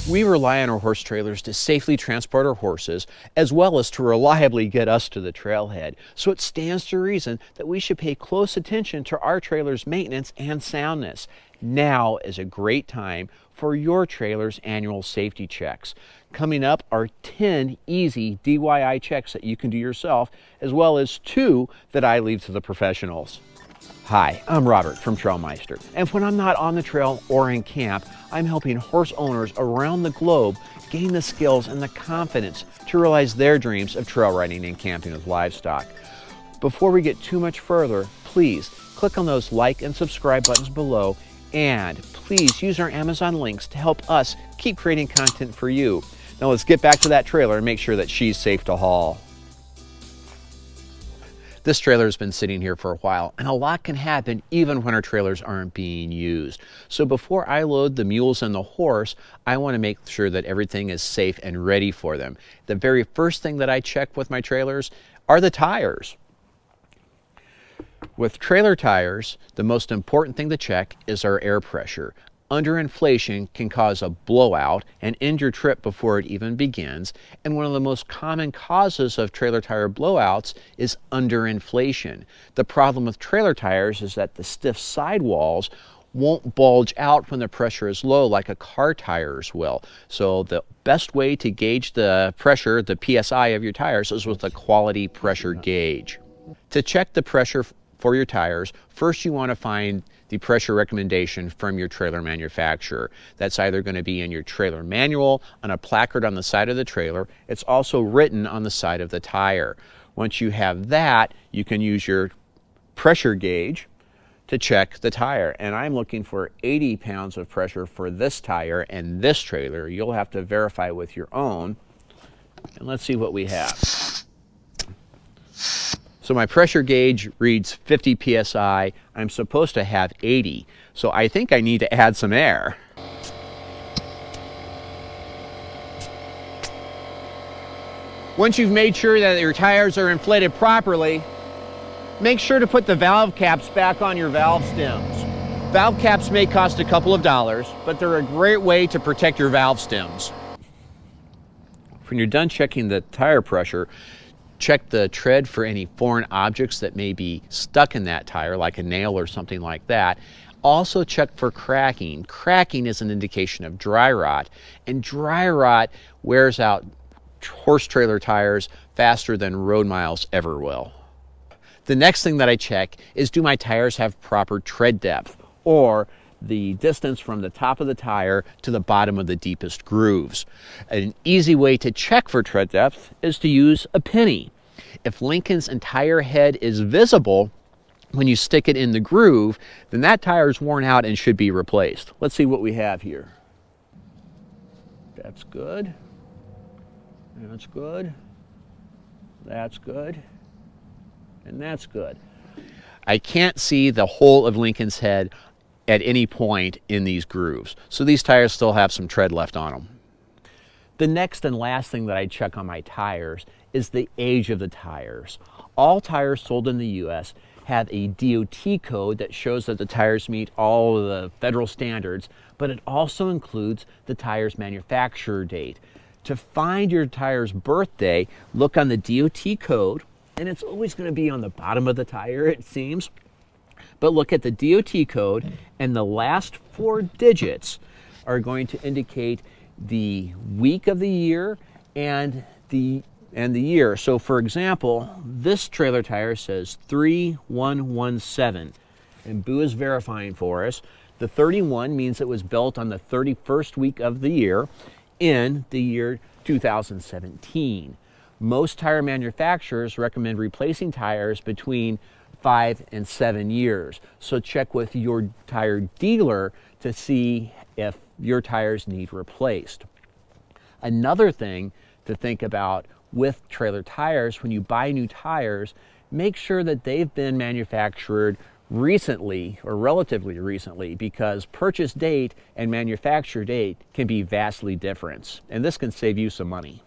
We rely on our horse trailers to safely transport our horses, as well as to reliably get us to the trailhead. So it stands to reason that we should pay close attention to our trailer's maintenance and soundness. Now is a great time for your trailer's annual safety checks. Coming up are 10 easy DIY checks that you can do yourself, as well as 2 that I leave to the professionals. Hi, I'm Robert from Trailmeister, and when I'm not on the trail or in camp, I'm helping horse owners around the globe gain the skills and the confidence to realize their dreams of trail riding and camping with livestock. Before we get too much further, please click on those like and subscribe buttons below, and please use our Amazon links to help us keep creating content for you. Now let's get back to that trailer and make sure that she's safe to haul. This trailer has been sitting here for a while, and a lot can happen even when our trailers aren't being used. So before I load the mules and the horse, I want to make sure that everything is safe and ready for them. The very first thing that I check with my trailers are the tires. With trailer tires, the most important thing to check is our air pressure. Underinflation can cause a blowout and end your trip before it even begins, and one of the most common causes of trailer tire blowouts is underinflation. The problem with trailer tires is that the stiff sidewalls won't bulge out when the pressure is low like a car tires will. So the best way to gauge the pressure, the PSI of your tires, is with a quality pressure gauge. To check the pressure for your tires, first you want to find the pressure recommendation from your trailer manufacturer. That's either going to be in your trailer manual, on a placard on the side of the trailer. It's also written on the side of the tire. Once you have that, you can use your pressure gauge to check the tire. And I'm looking for 80 pounds of pressure for this tire and this trailer. You'll have to verify with your own. And let's see what we have. So my pressure gauge reads 50 psi. I'm supposed to have 80. So I think I need to add some air. Once you've made sure that your tires are inflated properly, make sure to put the valve caps back on your valve stems. Valve caps may cost a couple of dollars, but they're a great way to protect your valve stems. When you're done checking the tire pressure, check the tread for any foreign objects that may be stuck in that tire, like a nail or something like that. Also check for cracking. Cracking is an indication of dry rot, and dry rot wears out horse trailer tires faster than road miles ever will. The next thing that I check is, do my tires have proper tread depth, or the distance from the top of the tire to the bottom of the deepest grooves. An easy way to check for tread depth is to use a penny. If Lincoln's entire head is visible when you stick it in the groove, then that tire is worn out and should be replaced. Let's see what we have here. That's good. That's good. That's good. And that's good. I can't see the whole of Lincoln's head at any point in these grooves. So these tires still have some tread left on them. The next and last thing that I check on my tires is the age of the tires. All tires sold in the US have a DOT code that shows that the tires meet all of the federal standards, but it also includes the tire's manufacturer date. To find your tire's birthday, look on the DOT code, and it's always going to be on the bottom of the tire, it seems. But look at the DOT code, and the last 4 digits are going to indicate the week of the year and the year. So for example, this trailer tire says 3117, and Boo is verifying for us. The 31 means it was built on the 31st week of the year in the year 2017. Most tire manufacturers recommend replacing tires between 5 and 7 years. So check with your tire dealer to see if your tires need replaced. Another thing to think about with trailer tires, when you buy new tires, make sure that they've been manufactured recently or relatively recently, because purchase date and manufacture date can be vastly different, and this can save you some money.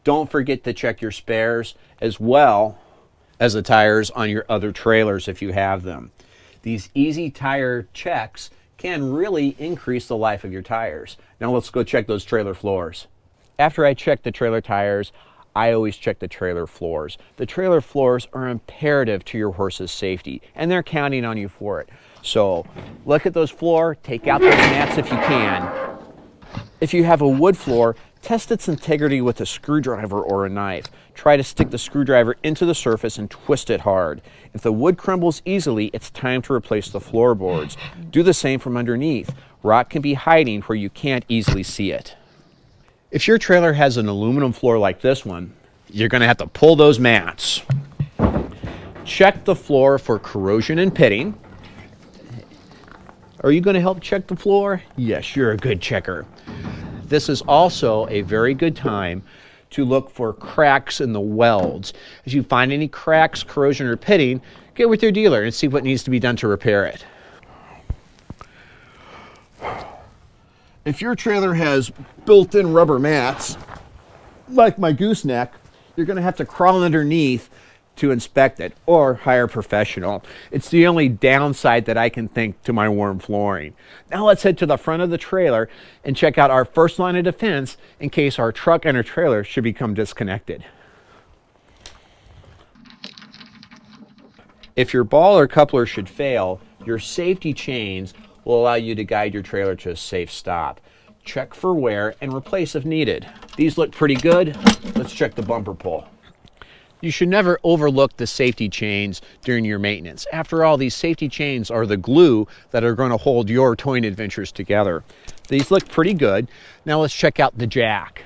Don't forget to check your spares as well as the tires on your other trailers if you have them. These easy tire checks can really increase the life of your tires. Now let's go check those trailer floors. After I check the trailer tires, I always check the trailer floors. The trailer floors are imperative to your horse's safety, and they're counting on you for it. So look at those floors, take out those mats if you can. If you have a wood floor, test its integrity with a screwdriver or a knife. Try to stick the screwdriver into the surface and twist it hard. If the wood crumbles easily, it's time to replace the floorboards. Do the same from underneath. Rock can be hiding where you can't easily see it. If your trailer has an aluminum floor like this one, you're going to have to pull those mats. Check the floor for corrosion and pitting. Are you going to help check the floor? Yes, you're a good checker. This is also a very good time to look for cracks in the welds. If you find any cracks, corrosion, or pitting, get with your dealer and see what needs to be done to repair it. If your trailer has built-in rubber mats, like my gooseneck, you're going to have to crawl underneath to inspect it or hire a professional. It's the only downside that I can think to my warm flooring. Now let's head to the front of the trailer and check out our first line of defense in case our truck and our trailer should become disconnected. If your ball or coupler should fail, your safety chains will allow you to guide your trailer to a safe stop. Check for wear and replace if needed. These look pretty good. Let's check the bumper pull. You should never overlook the safety chains during your maintenance. After all, these safety chains are the glue that are going to hold your towing adventures together. These look pretty good. Now let's check out the jack.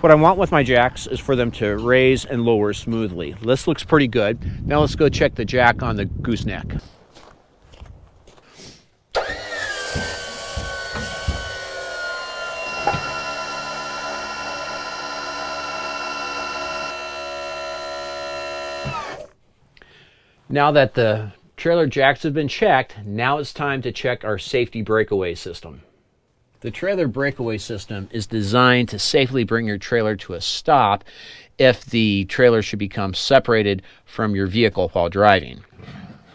What I want with my jacks is for them to raise and lower smoothly. This looks pretty good. Now let's go check the jack on the gooseneck. Now that the trailer jacks have been checked, now it's time to check our safety breakaway system. The trailer breakaway system is designed to safely bring your trailer to a stop if the trailer should become separated from your vehicle while driving.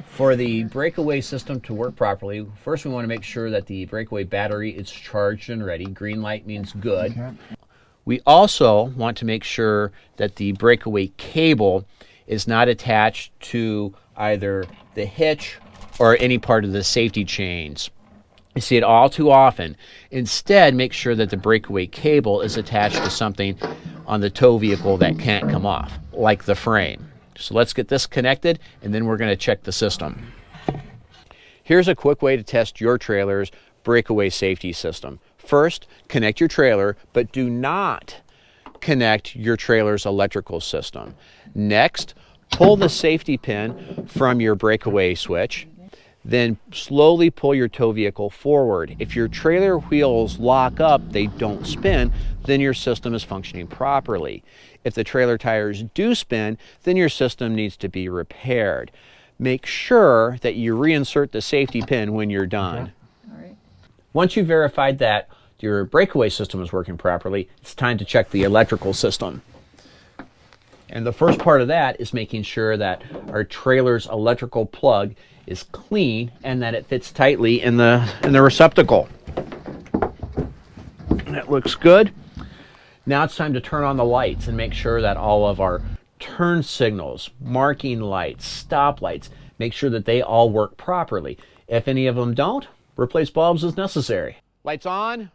For the breakaway system to work properly, first we want to make sure that the breakaway battery is charged and ready. Green light means good. Okay. We also want to make sure that the breakaway cable is not attached to either the hitch or any part of the safety chains. You see it all too often. Instead, make sure that the breakaway cable is attached to something on the tow vehicle that can't come off, like the frame. So let's get this connected, and then we're going to check the system. Here's a quick way to test your trailer's breakaway safety system. First, connect your trailer, but do not connect your trailer's electrical system. Next, pull the safety pin from your breakaway switch. Then slowly pull your tow vehicle forward. If your trailer wheels lock up, they don't spin, then your system is functioning properly. If the trailer tires do spin, then your system needs to be repaired. Make sure that you reinsert the safety pin when you're done. All right. Once you've verified that your breakaway system is working properly, it's time to check the electrical system. And the first part of that is making sure that our trailer's electrical plug is clean and that it fits tightly in the receptacle. That looks good. Now it's time to turn on the lights and make sure that all of our turn signals, marking lights, stop lights, make sure that they all work properly. If any of them don't, replace bulbs as necessary. Lights on.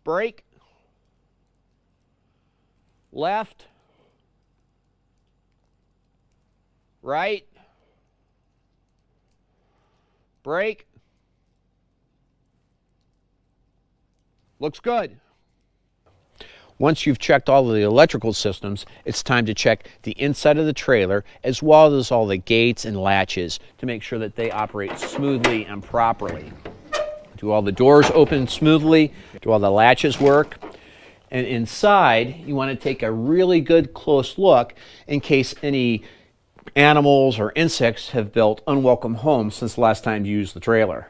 Brake. Left. Right. Brake. Looks good. Once you've checked all of the electrical systems, it's time to check the inside of the trailer as well as all the gates and latches to make sure that they operate smoothly and properly. Do all the doors open smoothly? Do all the latches work? And inside, you want to take a really good close look in case any animals or insects have built unwelcome homes since the last time you used the trailer.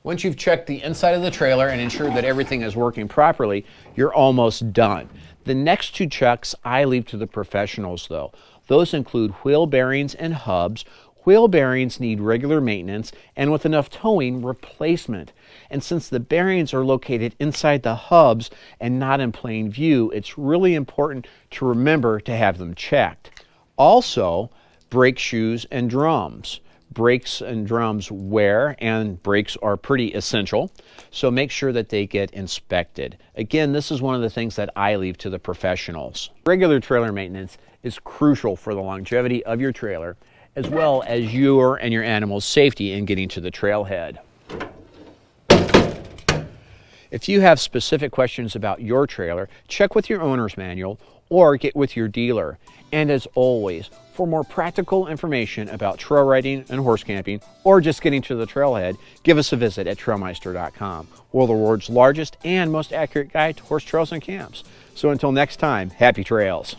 Once you've checked the inside of the trailer and ensured that everything is working properly, you're almost done. The next two checks I leave to the professionals though. Those include wheel bearings and hubs. Wheel bearings need regular maintenance and with enough towing, replacement. And since the bearings are located inside the hubs and not in plain view, it's really important to remember to have them checked. Also, brake shoes and drums. Brakes and drums wear and brakes are pretty essential, so make sure that they get inspected. Again, this is one of the things that I leave to the professionals. Regular trailer maintenance is crucial for the longevity of your trailer, as well as your and your animal's safety in getting to the trailhead. If you have specific questions about your trailer, check with your owner's manual or get with your dealer. And as always, for more practical information about trail riding and horse camping, or just getting to the trailhead, give us a visit at trailmeister.com. We're the world's largest and most accurate guide to horse trails and camps. So until next time, happy trails.